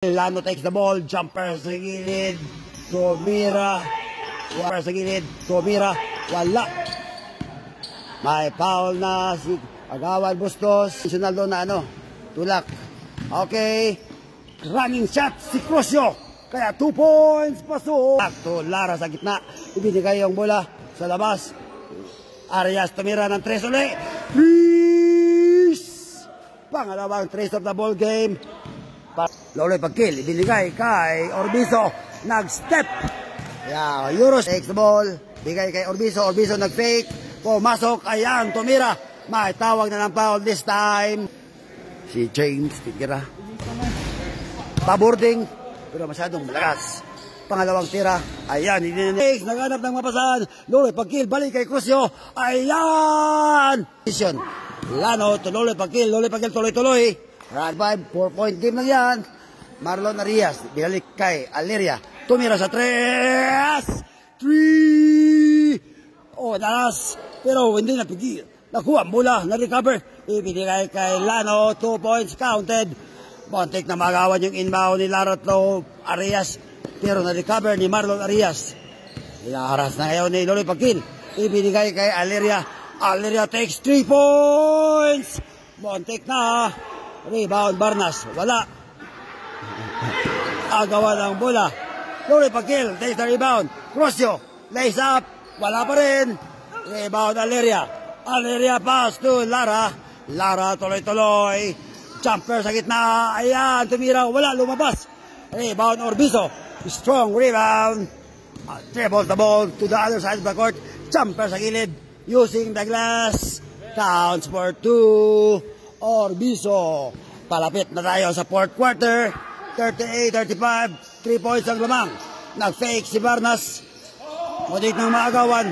Lano takes the ball, jumper sa gilid, tumira, jumper sa gilid, tumira, wala. May foul na si Kagawad Bustos. Ronaldo na tulak. Okay, running shot si Crucio. Kaya 2 points, pasok. To Lara sa gitna, ibinigay yung bola sa labas. Arias tumira ng 3 ulit. Please! Pangalawang 3 of the ball game. Loloy pagkill, ibinigay kay Orbizo, nag-step. Euros takes the ball, bigay kay Orbizo, Orbizo nag-fake, pumasok, ayan, tumira. May tawag na ng foul this time. Si James, titira. Paboarding, pero masyadong malakas. Pangalawang tira, ayan, hindi na naghanap ng mapasahan. Loloy pagkill, balik kay Crucio, ayan! Lano, Loloy pagkill, tuloy-tuloy. Round 5, 4-point game lang yan. Marlon Arias, binalik kay Aleria. Tumira sa 3! Nalas. Pero hindi napigil. Nakuha ang bola, na-recover. Ibinigay kay Lano, 2 points counted. Bontek na magawan yung inbound ni Laratlo Arias. Pero na-recover ni Marlon Arias. Inaharas na ngayon ni Loloy Pagkil. Ibinigay kay Aleria. Aleria takes 3 points. Bontek na. Rebound Barnas. Wala. Agawan ng bola. Loloy Pagkil takes the rebound. Crucio. Lays up. Wala pa rin. Rebound Aleria. Aleria pass to Lara. Lara tuloy-tuloy. Jumper sa gitna. Ayan. Tumira. Wala. Lumabas. Rebound Orbizo. Strong rebound. Dribbles the ball to the other side of the court. Jumper sa gilid. Using the glass. Counts for 2. Orbizo. Palapit na tayo sa fourth quarter. 38-35. 3 points ang lamang. Nag-fake si Barnas. Mudik ng maagawan.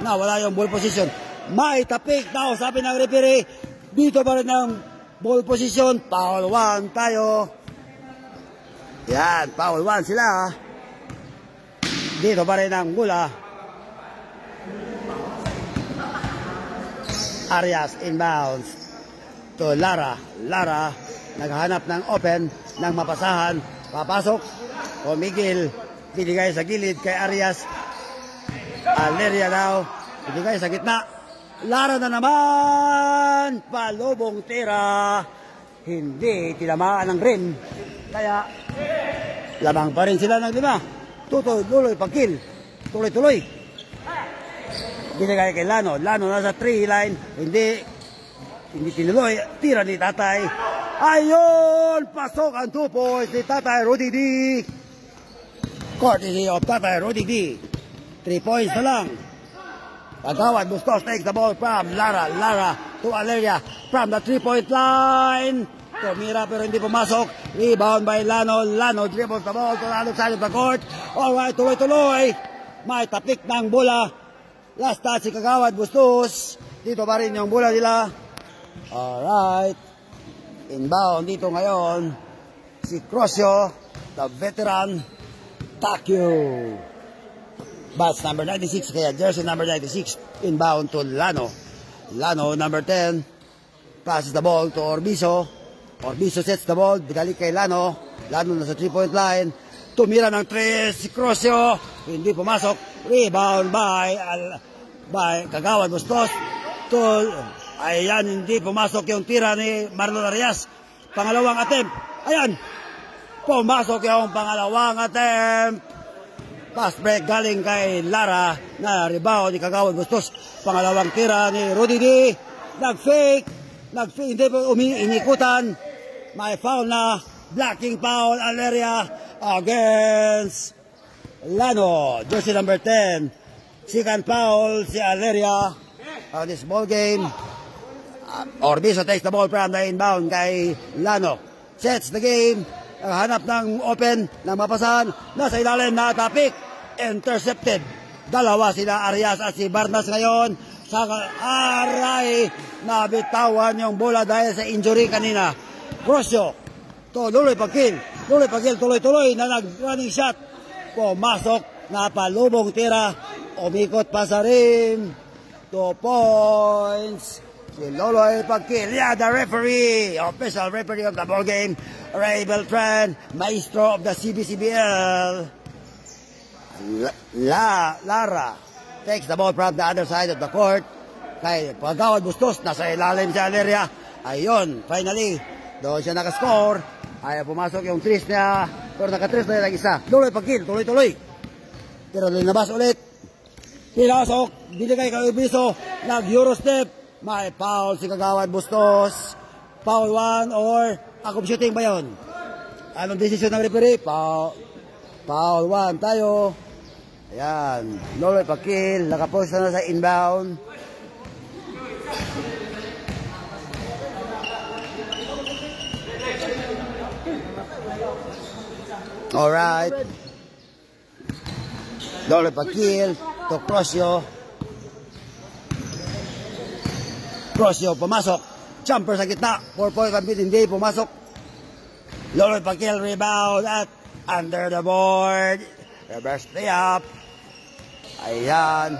Wala yung ball position. May tapik daw, sabi ng referee. Dito pa rin ang ball position. Foul 1 tayo. Yan, foul 1 sila. Dito pa rin ang bola. Arias inbounds to Lara. Lara naghahanap ng open, ng mapasahan. Papasok. Miguel. Binigay sa gilid kay Arias. Aleria daw. Binigay sa gitna. Lara na naman. Palubong tira. Hindi tinamaan ng rim. Kaya lamang pa rin sila ng 5. Tuloy Pagkil. Tuloy-tuloy. Binigay kay Lano. Lano nasa 3 line. Hindi tinuloy. Tira ni Tatay. Ayun! Pasok ang 2 points ni Tatay Rudy D. Courtesy of Tatay Rudy D. 3 points na lang. Kagawad Bustos takes the ball from Lara. Lara to Aleria from the 3-point line. Tumira pero hindi pumasok. Rebound by Lano. Lano dribbles the ball to the other side of the court. Alright, tuloy-tuloy. May tapik ng bola. Last touch si Kagawad Bustos. Dito pa rin yung bola nila. Alright. Inbound dito ngayon. Si Crucio, the veteran. Takyo. Bats number 96, kaya jersey number 96. Inbound to Lano. Lano, number 10. Passes the ball to Orbizo. Orbizo sets the ball. Bigalik kay Lano. Lano nasa 3-point line. Tumira ng 3 si Crucio. Hindi pumasok. Rebound by Kagawad Bustos. Ayan, hindi pumasok yung tira ni Marlon Arias. Pangalawang attempt. Ayan. Pumasok yung pangalawang attempt. Pass break galing kay Lara na rebound ni Kagawad Bustos. Pangalawang tira ni Rudy D. Nag-fake. Hindi po inikutan. May foul na. Blocking foul. Aleria against Lano. Jersey number 10. Second foul si Aleria on this ball game. Orbizo takes the ball from the inbound kay Lano. Sets the game. Hanap ng open, ng mapasahan. Nasa ilalim na tapik. Intercepted. Dalawa sila, Arias at si Barnas ngayon. Sa aray, nabitawan yung bola dahil sa injury kanina. Crucio. Loloy Pagkil. Loloy Pagkil tuloy-tuloy na nag-running shot. Pumasok, napalubong tira. Umikot pa sa rim. 2 points. Si Loloy Pagkil. Yeah, the referee. Official referee of the ball game. Ray Beltran, maestro of the CBCBL. Lara takes the ball from the other side of the court. Kay Pagawad Bustos, nasa ilalim sa area. Ayun, finally, doon siya nakascore. Ay pumasok yung tris niya. Pero naka-tris na yung isa. Loloy Pagkil, tuloy-tuloy. Pero linabas ulit. Pinasok, binigay kay Urbiso. Nag-Eurostep. May foul si Kagawad Bustos. Foul 1 or akong shooting ba yun? Anong desisyon ng referee? Foul 1 tayo. Ayan. Loloy Pagkil. Nakapost na sa inbound. Alright. Loloy Pagkil to Crosio. Crosio pumasok. Jumper sa gitna. 4-point compete hindi pumasok. Loloy Pagkil rebound at under the board. Reverse play up. Ayan.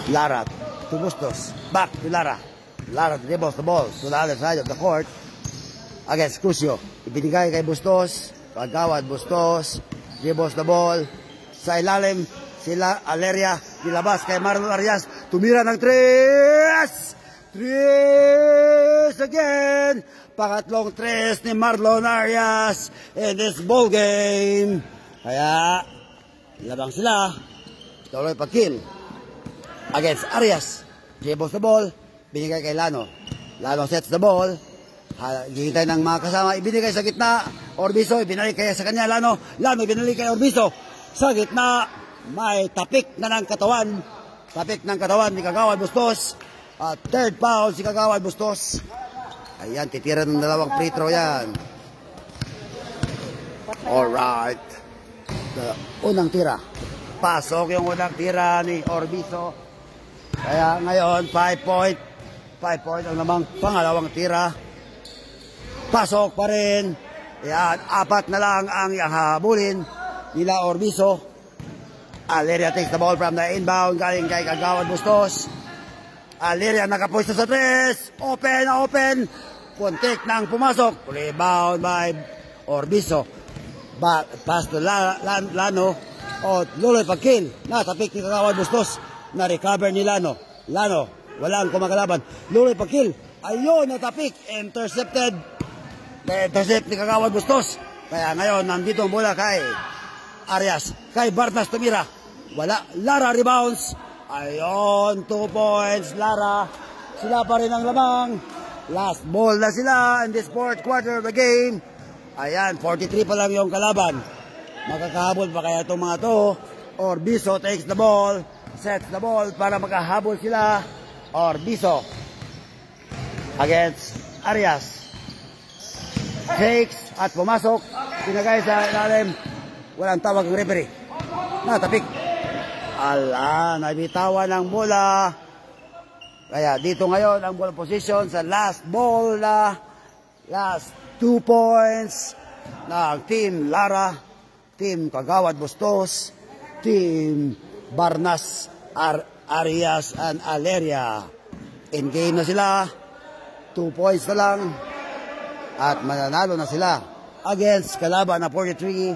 Lara to Bustos. Back to Lara. Lara dribbles the ball to the other side of the court. Against Crucio. Ibinigay kay Bustos. Pagkawad Bustos. Dribbles the ball. Sa ilalim. Sila Aleria. Dilabas kay Marlon Arias. Tumira ng 3. 3 again. Pangatlong 3 ni Marlon Arias in this ball game. Kaya labang sila. Loloy Pagkil against Arias. Dribbles the ball. Binigay kay Lano. Lano sets the ball. Hihintay ng mga kasama. Ibinigay sa gitna. Orbiso. Ibinalik kay sa kanya Lano. Lano ibinalik kay Orbiso. Sa gitna. May tapik na ng katawan. Tapik ng katawan ni Kagawad Bustos. Third foul si Kagawad Bustos. Ayan, titira ng dalawang free throw yan. Alright. Unang tira. Pasok yung unang tira ni Orbiso. Kaya ngayon, 5 point. 5 point ang namang pangalawang tira. Pasok pa rin. Ayan, 4 na lang ang hahabulin nila Orbiso. Aleria takes the ball from the inbound. Galing kay Kagawad Bustos. Aleria nakapuesto sa 3. Open. Puntik nang pumasok. Rebound by Orbiso. Pass to Lano. Loloy Pagkil. Natapik ni Kagawad Bustos. Na-recover ni Lano. Lano, walang kumakalaban. Loloy Pagkil. Ayun, natapik. Intercepted. Intercept ni Kagawad Bustos. Kaya ngayon, nandito ang bola kay Arias. Kay Barnas tumira. Wala. Lara rebounds. Ayun, 2 points. Lara. Sila pa rin ang lamang. Last ball na sila in this fourth quarter of the game. Ayan, 43 pa lang yung kalaban. Makakahabol pa kaya itong mga to. Orbiso takes the ball. Sets the ball para makahabol sila. Orbiso against Arias. Takes at pumasok. Pinagay sa ilalim. Walang tawag ng referee. Natapik. Nabitawan ng bola. Kaya dito ngayon ang ball position sa last ball na last 2 points ng Team Lara, Team Kagawad Bustos, Team Barnas, Arias, and Aleria. In game na sila. 2 points na lang. At mananalo na sila against kalaban na 43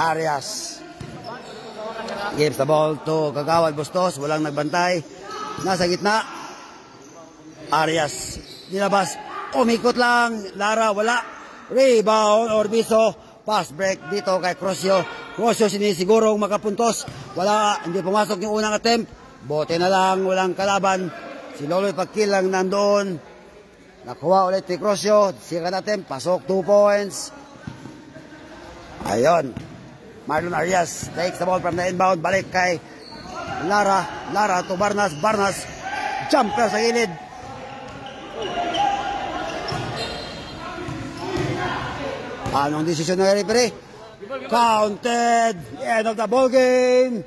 Arias. Gives the ball to Kagawad Bustos. Walang nagbantay. Nasa gitna. Arias. Nilabas. Umikot lang. Lara wala. Rebound. Orbiso. Pass break dito kay Crosio. Crosio sinisigurong makapuntos. Wala. Hindi pumasok yung unang attempt. Bote na lang. Walang kalaban. Si Loloy Pagkil lang nandoon. Nakuha ulit ni Crosio. Second attempt. Pasok 2 points. Ayun. Marlon Arias takes the ball from the inbound. Balik kay Lara. Lara to Barnas. Barnas. Jumper sa gilid. Anong desisyon ng referee? Counted. End of the ball game.